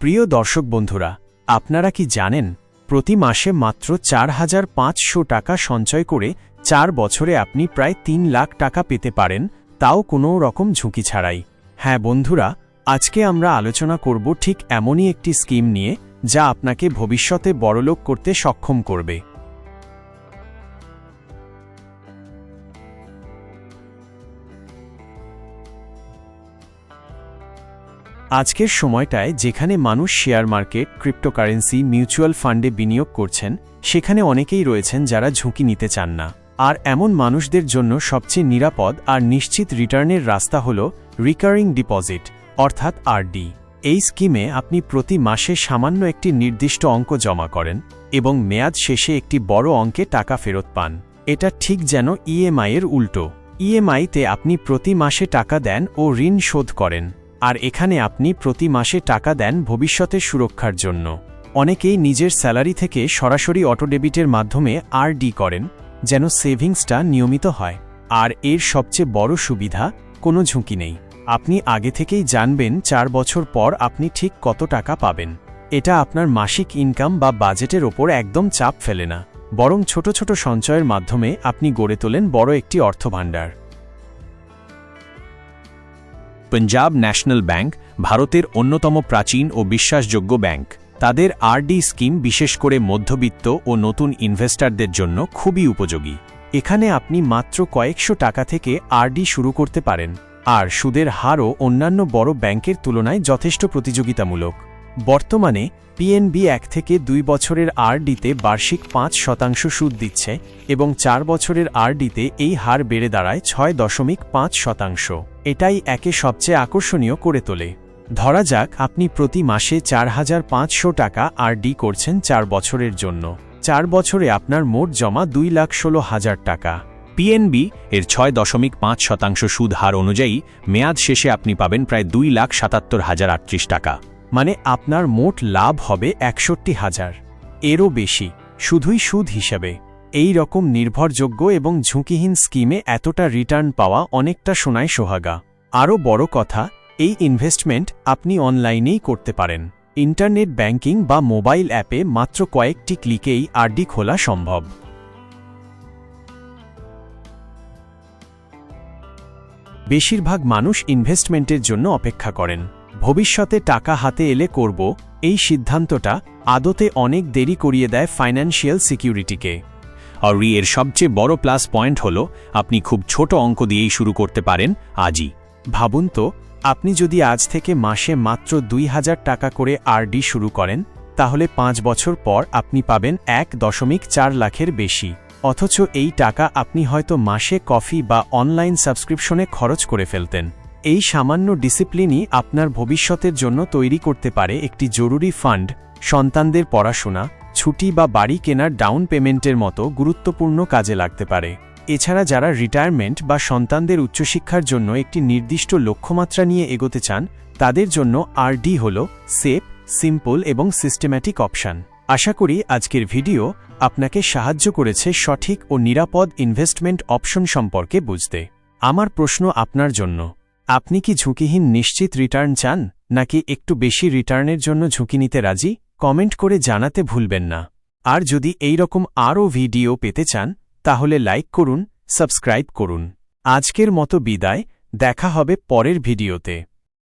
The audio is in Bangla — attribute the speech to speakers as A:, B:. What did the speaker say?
A: প্রিয় দর্শক বন্ধুরা, আপনারা কি জানেন প্রতি মাসে মাত্র ৪৫০০ টাকা সঞ্চয় করে ৪ বছরে আপনি প্রায় ৩ লাখ টাকা পেতে পারেন, তাও কোনো রকম ঝুঁকি ছাড়াই। হ্যাঁ বন্ধুরা, আজকে আমরা আলোচনা করব ঠিক এমনই একটি স্কিম নিয়ে যা আপনাকে ভবিষ্যতে বড়লোক করতে সক্ষম করবে। আজকের সময়টায় যেখানে মানুষ শেয়ার মার্কেট, ক্রিপ্টোকারেন্সি, মিউচুয়াল ফান্ডে বিনিয়োগ করছেন, সেখানে অনেকেই রয়েছেন যারা ঝুঁকি নিতে চান না। আর এমন মানুষদের জন্য সবচেয়ে নিরাপদ আর নিশ্চিত রিটার্নের রাস্তা হল রিকারিং ডিপোজিট অর্থাৎ আরডি। এই স্কিমে আপনি প্রতি মাসে সামান্য একটি নির্দিষ্ট অঙ্ক জমা করেন এবং মেয়াদ শেষে একটি বড় অঙ্কে টাকা ফেরত পান। এটা ঠিক যেন ইএমআই-এর উল্টো। ইএমআই-তে আপনি প্রতি মাসে টাকা দেন ও ঋণ শোধ করেন, আর এখানে আপনি প্রতি মাসে টাকা দেন ভবিষ্যতের সুরক্ষার জন্য। অনেকেই নিজের স্যালারি থেকে সরাসরি অটো ডেবিটের মাধ্যমে আরডি করেন, যেন সেভিংসটা নিয়মিত হয়। আর এর সবচেয়ে বড় সুবিধা, কোনো ঝুঁকি নেই। আপনি আগে থেকেই জানবেন ৪ বছর পর আপনি ঠিক কত টাকা পাবেন। এটা আপনার মাসিক ইনকাম বা বাজেটের ওপর একদম চাপ ফেলে না, বরং ছোট ছোট সঞ্চয়ের মাধ্যমে আপনি গড়ে তোলেন বড় একটি অর্থভাণ্ডার।
B: পাঞ্জাব ন্যাশনাল ব্যাংক ভারতের অন্যতম প্রাচীন ও বিশ্বাসযোগ্য ব্যাংক। তাদের আরডি স্কিম বিশেষ করে মধ্যবিত্ত ও নতুন ইনভেস্টরদের জন্য খুবই উপযোগী।
A: এখানে আপনি মাত্র কয়েকশো টাকা থেকে আরডি শুরু করতে পারেন, আর সুদের হারও অন্যান্য বড় ব্যাংকের তুলনায় যথেষ্ট প্রতিযোগিতামূলক। বর্তমানে পিএনবি ১ থেকে ২ বছরের আরডিতে বার্ষিক ৫% সুদ দিচ্ছে এবং ৪ বছরের আরডিতে এই হার বেড়ে দাঁড়ায় ৬.৫%। এটাই একে সবচেয়ে আকর্ষণীয় করে তোলে। ধরা যাক আপনি প্রতি মাসে ৪৫০০ টাকা আরডি করছেন ৪ বছরের জন্য। ৪ বছরে আপনার মোট জমা ২,১৬,০০০ টাকা।
B: পিএনবি এর ৬.৫% সুদ হার অনুযায়ী মেয়াদ শেষে আপনি পাবেন প্রায় ২,৭৭,০৩৮ টাকা।
A: মানে আপনার মোট লাভ হবে ৬১,০০০, এরও বেশি, শুধুই সুদ হিসাবে। এই রকম নির্ভরযোগ্য এবং ঝুঁকিহীন স্কিমে এতটা রিটার্ন পাওয়া অনেকটা সোনায় সোহাগা। আরও বড় কথা, এই ইনভেস্টমেন্ট আপনি অনলাইনেই করতে পারেন। ইন্টারনেট ব্যাংকিং বা মোবাইল অ্যাপে মাত্র কয়েকটি ক্লিকেই আরডি খোলা সম্ভব। বেশিরভাগ মানুষ ইনভেস্টমেন্টের জন্য অপেক্ষা করেন, ভবিষ্যতে টাকা হাতে এলে করব, এই সিদ্ধান্তটা আদতে অনেক দেরি করিয়ে দেয় ফাইন্যান্সিয়াল সিকিউরিটিকে।
B: আর এর সবচেয়ে বড় প্লাস পয়েন্ট হল আপনি খুব ছোট অঙ্ক দিয়েই শুরু করতে পারেন আজই।
A: ভাবুন তো, আপনি যদি আজ থেকে মাসে মাত্র ২,০০০ টাকা করে আরডি শুরু করেন, তাহলে ৫ বছর পর আপনি পাবেন ১.৪ লাখের বেশি। অথচ এই টাকা আপনি হয়তো মাসে কফি বা অনলাইন সাবস্ক্রিপশনে খরচ করে ফেলতেন। এই সামান্য ডিসিপ্লিনই আপনার ভবিষ্যতের জন্য তৈরি করতে পারে একটি জরুরি ফান্ড, সন্তানদের পড়াশোনা, ছুটি বা বাড়ি কেনার ডাউন পেমেন্টের মতো গুরুত্বপূর্ণ কাজে লাগতে পারে। এছাড়া যারা রিটায়ারমেন্ট বা সন্তানদের উচ্চশিক্ষার জন্য একটি নির্দিষ্ট লক্ষ্যমাত্রা নিয়ে এগোতে চান, তাদের জন্য আরডি হল সেফ, সিম্পল এবং সিস্টেম্যাটিক অপশন। আশা করি আজকের ভিডিও আপনাকে সাহায্য করেছে সঠিক ও নিরাপদ ইনভেস্টমেন্ট অপশন সম্পর্কে বুঝতে। আমার প্রশ্ন আপনার জন্য, আপনি কি ঝুঁকিহীন নিশ্চিত রিটার্ন চান, নাকি একটু বেশি রিটার্নের জন্য ঝুঁকি নিতে রাজি? কমেন্ট করে জানাতে ভুলবেন না। আর যদি এই রকম আরও ভিডিও পেতে চান, তাহলে লাইক করুন, সাবস্ক্রাইব করুন। আজকের মতো বিদায়, দেখা হবে পরের ভিডিওতে।